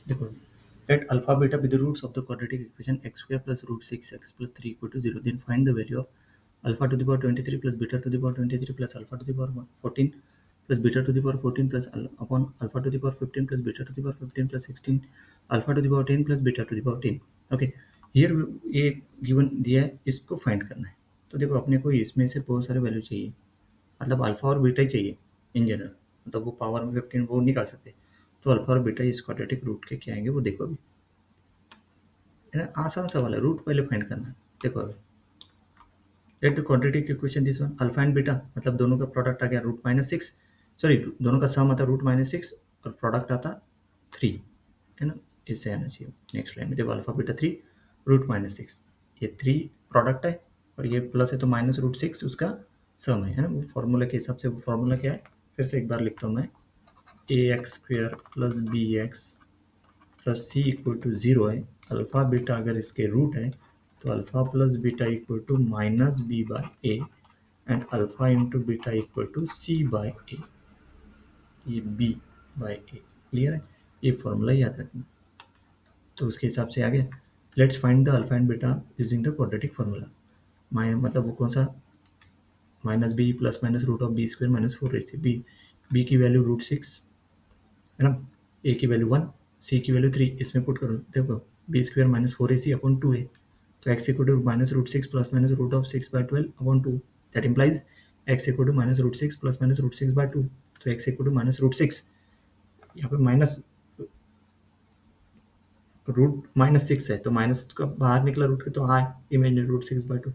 देखो, let alpha beta be the roots of the quadratic equation x square plus root 6x plus 3 equal to 0. Then find the value of alpha to the power 23 plus beta to the power 23 plus alpha to the power 14 plus beta to the power 14 plus upon alpha to the power 15 plus beta to the power 15 plus 16 alpha to the power 10 plus beta to the power 10. Okay, here ये given दिया है, इसको find करना है। तो देखो, अपने को इसमें से बहुत सारे वैल्यू चाहिए, मतलब अल्फा और बीटा ही चाहिए इन जनरल, मतलब वो पावर में 15 वो निकाल सकते। तो अल्फा और बीटा इस क्वाड्रेटिक रूट के क्या आएंगे वो देखो अभी, है ना, आसान सवाल है, रूट पहले फाइंड करना है। देखो अभी, let the quadratic equation this one, alpha and beta मतलब दोनों का प्रोडक्ट आ गया रूट माइनस सिक्स, सॉरी दोनों का सम आता रूट माइनस सिक्स और प्रोडक्ट आता 3, है ना, इससे आना चाहिए। नेक्स्ट लाइन में देखो, alpha beta 3 root minus six, ये 3 प्रोडक्ट है और ये प्लस है तो माइनस रूट सिक्स उसका सम है ना। वो फॉर्मूला के हिसाब से, वो फॉर्मूला क्या है फिर से एक बार लिखता हूँ मैं, A X square plus B X plus C equal to 0 है। अल्फा बीटा अगर इसके रूट है तो alpha plus beta equal to minus B by A and alpha into beta equal to C by A, ये B by A. Clear है, ये formula याद रखना। तो उसके हिसाब से आ गया, let's find the alpha and beta using the quadratic formula. मतलब वो कौन सा, minus b plus minus root of b square minus four a c, b की वैल्यू रूट सिक्स है ना, ए की वैल्यू 1, सी की वैल्यू 3, इसमें पुट करो। देखो, b square minus four a c upon 2 a, तो x equal to minus root six plus minus root of 6 by 12 upon 2, that implies x equal to minus root six plus minus root 6 by 2, तो x equal to minus root six, यहाँ पे minus root minus six है तो minus का बाहर निकला root के, तो आई इमेजिनरी रूट 6 बाई 2,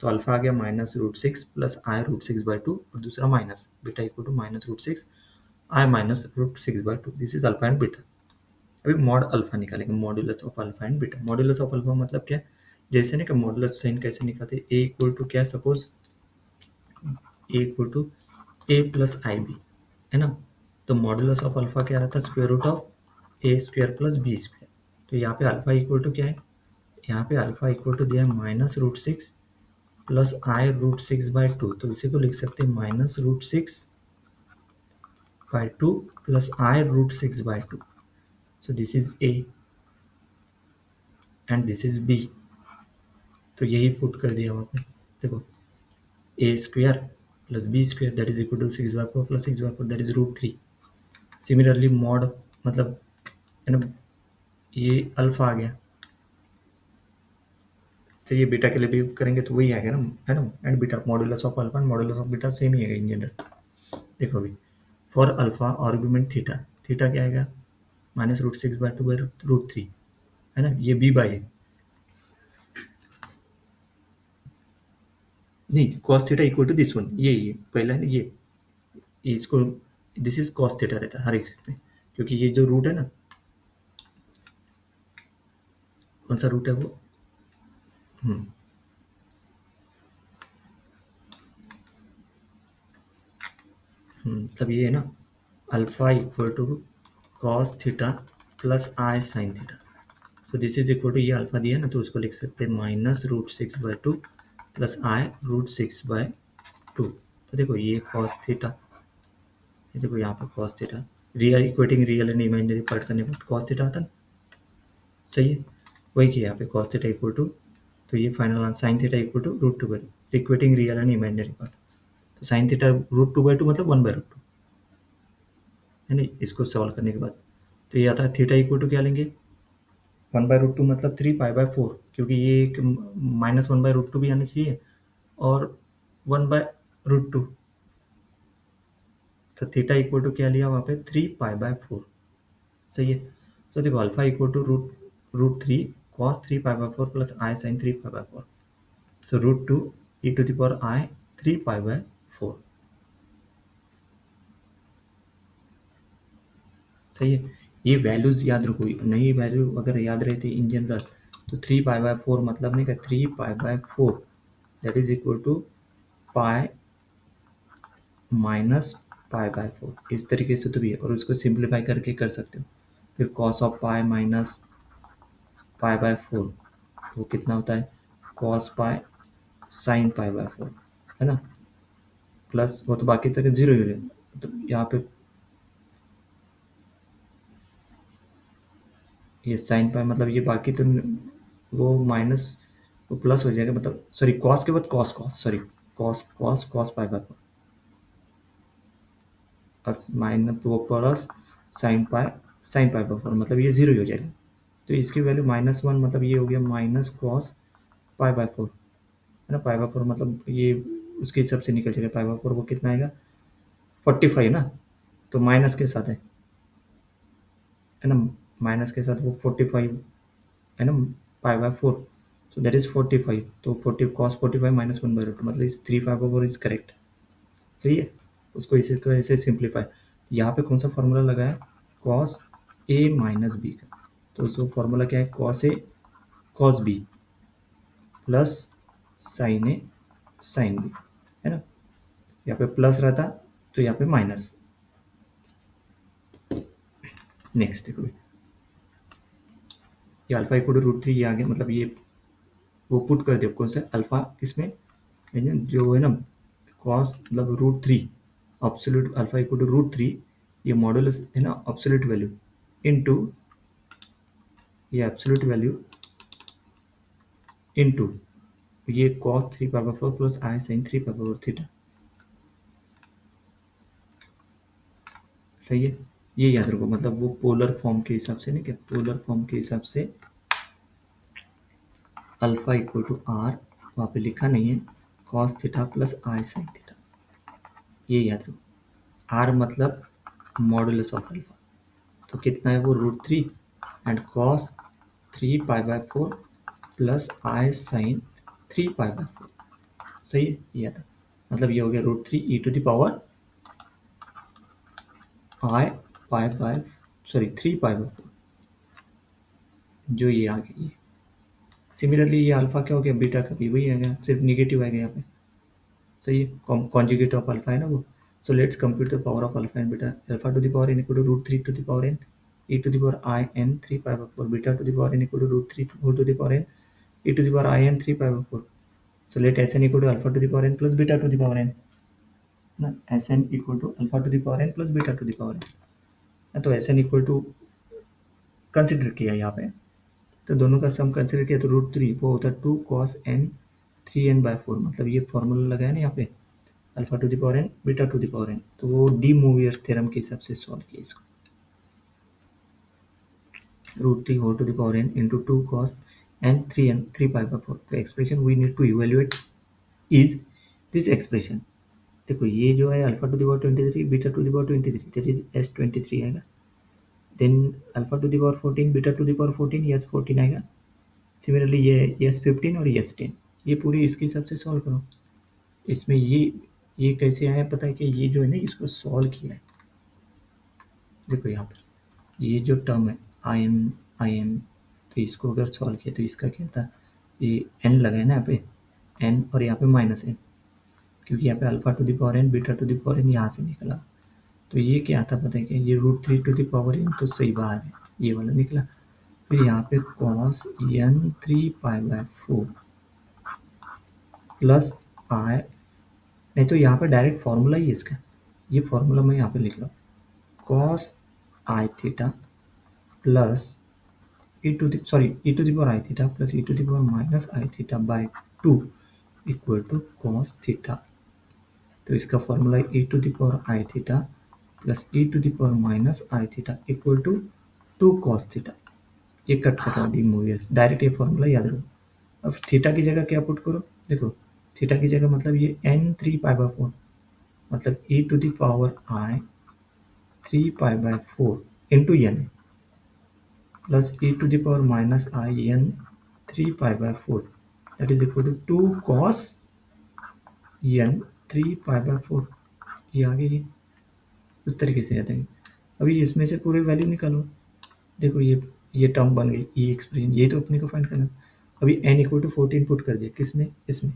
तो अल्फा आ गया minus root six plus I root 6 by 2 और दूसरा minus beta equal to minus root six i minus root 6 by 2, this is alpha and beta. अभी मॉड अल्फा निकालेंगे, modulus of alpha and beta. Modulus of alpha मतलब क्या, जैसे ना कि modulus sign कैसे निकालते, ए इक्वल टू क्या, suppose a equal to a plus i b, है ना। तो मॉड्यूलस ऑफ अल्फा क्या रहता है, square root of a square plus B square. तो यहाँ पे अल्फा इक्वल टू क्या है, यहाँ पे अल्फा इक्वल टू दिया है minus root six plus I root six by two, तो इसी को लिख सकते हैं minus root six by two plus I root six by two. So this is A and this is B, तो यही पुट कर दिया वहाँ पे। देखो, A square plus B square that is equal to six by four plus six by four that is root three. Similarly mod मतलब, है ना, ये अल्फा आ गया, तो ये बीटा के लिए भी करेंगे तो वही आएगा ना, है ना, and beta modulus of alpha and modulus of beta same ही है इन जनरल। देखो अभी, for alpha argument theta, theta क्या आएगा, minus root six by two by root three, है ना, ये बी बाई है, नहीं cos theta equal to this one, ये पहला है ये इसको, दिस इज कॉस थीटा रहता है हर एक चीज में, क्योंकि ये जो रूट है ना, कौन सा रूट है वो, हम्म मतलब ये है ना, alpha equal to cos theta plus i sine theta. So this is equal to, ये अल्फा दिया है ना, तो उसको लिख सकते हैं minus root six by two plus I root six by two. तो देखो ये कॉस थीटा, ये देखो यहाँ पे cos theta, real equating real and imaginary part करने पर कॉस थीटा आता ना, सही है, वही किया यहाँ पे कॉस थीटा इक्वल टू, तो ये final answer sine theta equal to root two by two, equating real and imaginary part. तो sine theta root two by two मतलब वन बाई रूट टू, है ना, इसको सॉल्व करने के बाद। तो ये आता है थीटा इक्वल टू क्या लेंगे, वन बाई रूट टू मतलब थ्री पाई बाई फोर, क्योंकि ये एक minus one by root two भी आना चाहिए और वन बाय रूट टू, तो थीटा इक्वल टू क्या लिया वहाँ पे, थ्री पाई बाय फोर, सही है। तो देखो alpha equal to root root three cos three pi by four plus i sine three pi by four, so root two e to the power i three pi by four, सही है। ये values याद रखो, नई value अगर याद रहती in general, तो थ्री पाई बाय फोर मतलब नहीं, का three pi by four that is equal to pi minus pi by four, इस तरीके से तो भी है, और उसको सिंप्लीफाई करके कर सकते हो। फिर cos of pi minus pi by four, वो कितना होता है, cos pi sine pi by four, है ना, प्लस वो तो बाकी तक जीरो ही है, तो यहाँ पे ये साइन पाई मतलब ये बाकी तो वो माइनस वो प्लस हो जाएगा, मतलब सॉरी कॉस के बाद cos cos sorry cos cos cos pi by four और माइनस वो plus sine pi by four, मतलब ये जीरो ही हो जाएगा। तो इसकी वैल्यू -1 मतलब ये हो गया minus cos pi by four, है ना। पाई बाय फोर मतलब ये उसके हिसाब से निकल जाएगा। पाई बाय फोर वो कितना आएगा 45 ना, तो माइनस के साथ है ना, माइनस के साथ वो 45 है ना, पाई by four, so that is 45। तो 40 कॉस 45 -1/√2 मतलब इस 3 पाई बाय 4 इज करेक्ट। सही है। उसको इसे को ऐसे सिंप्लीफाई, यहाँ पे कौन सा फॉर्मूला लगा है, कॉस ए माइनस बी का। तो उसको फॉर्मूला क्या है, cos A cos B plus sign A sine B, है ना। यहाँ पे प्लस रहता तो यहाँ पे माइनस। नेक्स्ट देखो ये अल्फा इक्वल टू √3 ये आ गया, मतलब ये वो पुट कर दिया कौन सा अल्फा किसमें, जो है ना कॉस मतलब √3 एब्सोल्यूट अल्फा इक्वल टू √3, ये मॉडुलस है ना एब्सोल्यूट वैल्यू इनटू ये एब्सोल्यूट वैल्यू इनटू ये cos 3 power 4 plus i sine 3 power 4 theta. सही है। ये याद रखो, मतलब वो पोलर फॉर्म के हिसाब से नहीं, क्या पोलर फॉर्म के हिसाब से अल्फा इक्वल टू आर वहाँ पे लिखा नहीं है, cos theta plus i sine theta, ये याद रखो। आर मतलब मॉडुलस ऑफ अल्फा, तो कितना है वो √3 and cos 3 pi by 4 plus i sine 3 pi by 4। सही है, ये याद रखो। मतलब ये हो गया √3 E to the power I pi by sorry 3 pi by 4, जो ये आ गई। सिमिलरली ये अल्फा क्या हो गया, बीटा का भी वही आ गया, सिर्फ निगेटिव आएगा यहाँ पे। सही है, कॉन्जुगेट ऑफ अल्फा है ना वो। सो let's compute the power of alpha and beta. Alpha to the power n equal to √3 to the power n e to the power I n 3 pi by 4, beta to the power n equal to √3 to the power n e to the power I n 3 pi by 4। So let Sn equal to alpha to the power n plus beta to the power n ना, Sn equal to alpha to the power n plus beta to the power n। तो Sn equal to consider किया यहाँ पे, तो दोनों का सम consider किया तो √3 वो होता है 2 cos n 3n/4, मतलब ये फॉर्मूला लगाया ना यहाँ पे alpha to the power n beta to the power n, तो वो डी मूवियर्स थ्योरम के हिसाब से सॉल्व किया इसको। √3 whole to the power n into 2 cos n 3 pi by 4। तो expression we need to evaluate is this expression. देखो ये जो है alpha to the power 23 beta to the power 23 that is S23 आएगा, then alpha to the power 14 beta to the power 14 S14 आएगा। Similarly ये S15 और S10, ये पूरी इसके हिसाब से सॉल्व करो। इसमें ये कैसे आया पता है कि ये जो है ना इसको सॉल्व किया है। देखो यहाँ पे ये जो टर्म है आई एम, तो इसको अगर सॉल्व किया तो इसका क्या था, ये n लगाए ना यहाँ पे n और यहाँ पे -n, क्योंकि यहाँ पे alpha to the power n beta to the power n यहाँ से निकला। तो ये क्या था पता है कि ये √3 टू द पावर n तो सही बाहर है, ये वाला निकला। फिर यहाँ पे cos n 3 pi by 4 plus I, नहीं तो यहाँ पे डायरेक्ट फॉर्मूला ही है इसका, ये फॉर्मूला मैं यहाँ पे लिख रहा हूँ, cos i theta plus e to the power i theta plus e to the power minus i theta by 2 equal to cos theta. तो इसका formula e to the power i theta plus e to the power minus i theta equal to 2 cos theta. ये cut करा दी मूवीज, direct ये formula याद रखो। अब थीटा की जगह क्या पुट करो, देखो थीटा की जगह मतलब ये n 3 पाई बाय 4 मतलब e to the power i 3 pi by 4 into n plus e to the power minus i n 3 pi by 4 that is equal to 2 cos n 3 pi by 4। ये आगे ही उस तरीके से याद है। अभी इसमें से पूरे वैल्यू निकालो, देखो ये टर्म बन गई, ये एक्सप्रेशन, ये तो अपने को फाइंड करना। अभी n इक्वल टू 14 पुट कर दिया किसमें, इसमें।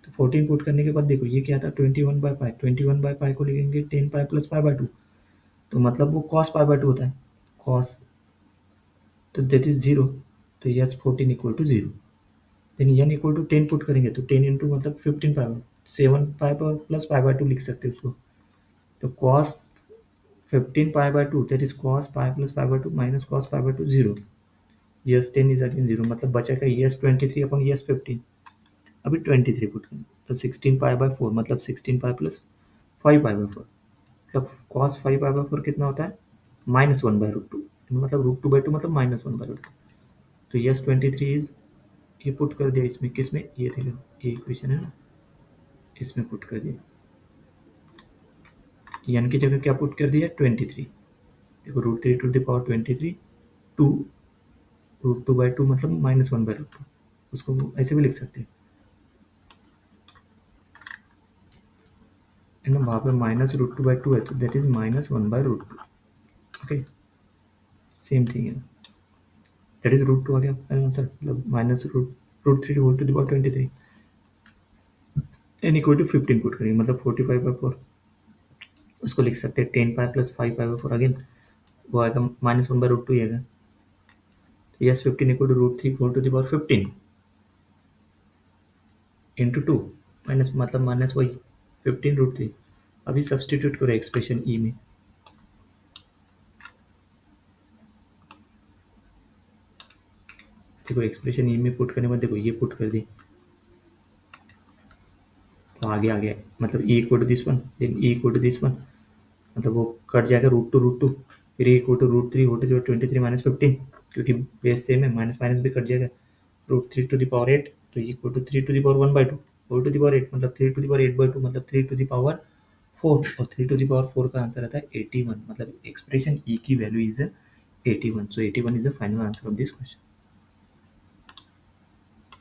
तो 14 पुट करने के बाद देखो ये क्या था 21/π, 21/π को लिखेंगे 10π प्लस π/2, तो मतलब वो cos π/2 होता है, cos, तो दैट इज 0, तो S 14 equal to 0। Then n equal to 10 put करेंगे तो 10 इंटू मतलब 15π, 7π प्लस π/2 लिख सकते हैं उसको। तो cos 15 pi by 2 that is cos pi plus pi by 2 minus cos pi by 2 0. yes 10 is again 0 मतलब बचा क्या yes 23 अपन yes 15 अभी 23 पुट करें तो 16 pi by 4 मतलब 16 pi plus 5 pi by 4 मतलब cos 5 pi by 4 कितना होता है माइनस 1 बाई रूट टू मतलब रूट टू बाई टू मतलब माइनस 1 बाई रूट टू तो yes 23 इज ये पुट कर दिया इसमें किसमें ये देखो ये इक्वेशन है ना इसमें पुट कर दिया n की जगह क्या पुट कर दिया 23 देखो root three to the power 23 two root two by two मतलब माइनस 1 बाई रूट टू उसको ऐसे भी लिख सकते हैं एंड वहाँ पे minus root two by two है तो that is minus 1 by root two okay same thing है दैट इज रूट टू आ गया आंसर मतलब minus root three whole to the power 23 n equal to 15 put करेंगे मतलब 45 बाई 4 उसको लिख सकते हैं 10 pi plus 5 pi by 4 again वो आएगा माइनस 1 बाई रूट टू ही आएगा तो S 15 equal to root three whole to the power 15 into two minus मतलब माइनस वही 15 रूट थ्री अभी सब्सटीट्यूट करो एक्सप्रेशन ई में देखो एक्सप्रेशन ई में पुट करने के बाद देखो ये पुट कर दी तो आगे आ गया मतलब E equal to this one then E equal to this one मतलब वो कट जाएगा रूट टू फिर E equal to root three whole to 23 minus 15 क्योंकि बेस सेम है माइनस माइनस भी कट जाएगा root three to the power eight तो equal to three to the power one by two whole to the power eight मतलब three to the power eight by two मतलब three to the power four और three to the power four का answer आता है 81 मतलब expression E की value is 81 so 81 is the final answer of this question